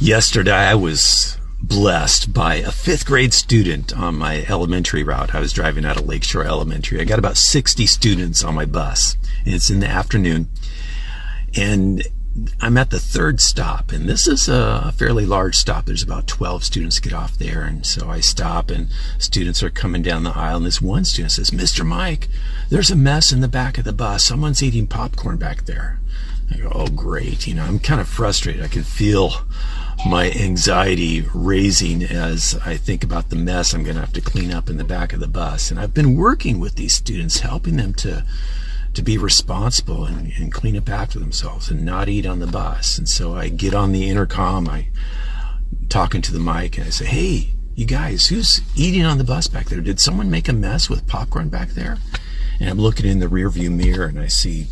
Yesterday, I was blessed by a fifth grade student on my elementary route. I was driving out of Lakeshore Elementary. I got about 60 students on my bus, and it's in the afternoon. And I'm at the third stop, and this is a fairly large stop. There's about 12 students get off there, and so I stop, and students are coming down the aisle, and this one student says, "Mr. Mike, there's a mess in the back of the bus. Someone's eating popcorn back there." I go, "Oh, great." I'm kind of frustrated. I can feel my anxiety raising as I think about the mess I'm going to have to clean up in the back of the bus. And I've been working with these students, helping them to be responsible and clean up after themselves and not eat on the bus. And so I get on the intercom, I talking to the mic, and I say, "Hey, you guys, who's eating on the bus back there? Did someone make a mess with popcorn back there?" And I'm looking in the rearview mirror, and I see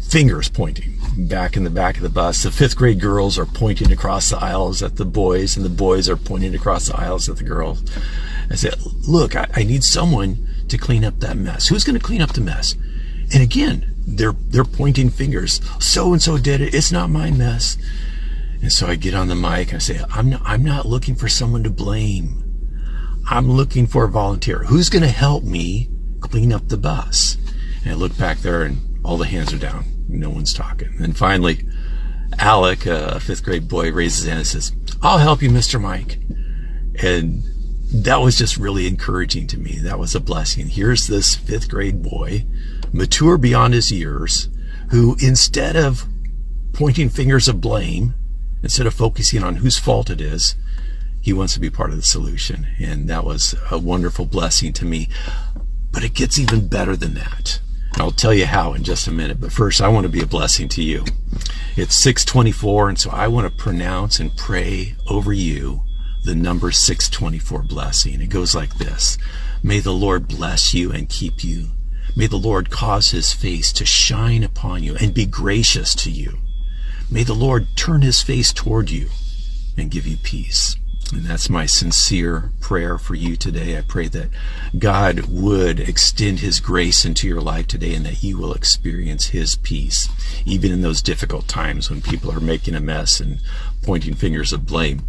fingers pointing back in the back of the bus. The fifth grade girls are pointing across the aisles at the boys, and the boys are pointing across the aisles at the girls. I said, "Look, I need someone to clean up that mess. Who's going to clean up the mess?" And again, they're pointing fingers. "So-and-so did it. It's not my mess." And so I get on the mic and I say, I'm not looking for someone to blame. I'm looking for a volunteer. Who's going to help me clean up the bus? And I look back there, and all the hands are down. No one's talking. And finally, Alec, a fifth grade boy, raises his hand and says, "I'll help you, Mr. Mike." And that was just really encouraging to me. That was a blessing. Here's this fifth grade boy, mature beyond his years, who instead of pointing fingers of blame, instead of focusing on whose fault it is, he wants to be part of the solution. And that was a wonderful blessing to me. But it gets even better than that. I'll tell you how in just a minute, but first I want to be a blessing to you. It's 624, and so I want to pronounce and pray over you the number 624 blessing. It goes like this: May the Lord bless you and keep you. May the Lord cause his face to shine upon you and be gracious to you. May the Lord turn his face toward you and give you peace. And that's my sincere prayer for you today. I pray that God would extend his grace into your life today, and that you will experience his peace, even in those difficult times when people are making a mess and pointing fingers of blame.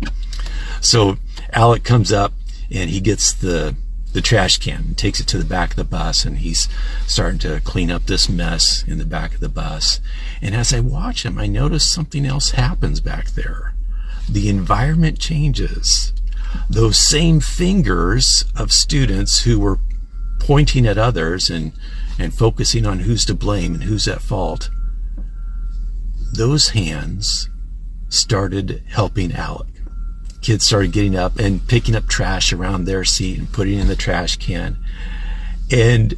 So Alec comes up, and he gets the trash can and takes it to the back of the bus, and he's starting to clean up this mess in the back of the bus. And as I watch him, I notice something else happens back there. The environment changes. Those same fingers of students who were pointing at others and focusing on who's to blame and who's at fault, those hands started helping Alec. Kids started getting up and picking up trash around their seat and putting it in the trash can, and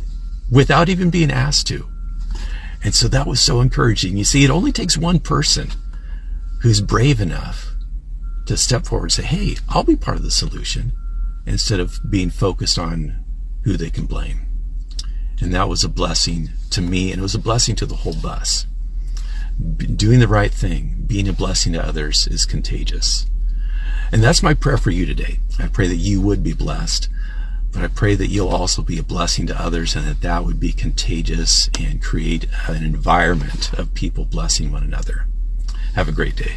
without even being asked to. And so that was so encouraging. You see, it only takes one person who's brave enough to step forward and say, "Hey, I'll be part of the solution," instead of being focused on who they can blame. And that was a blessing to me, and it was a blessing to the whole bus. Doing the right thing, being a blessing to others, is contagious. And that's my prayer for you today. I pray that you would be blessed, but I pray that you'll also be a blessing to others, and that would be contagious and create an environment of people blessing one another. Have a great day.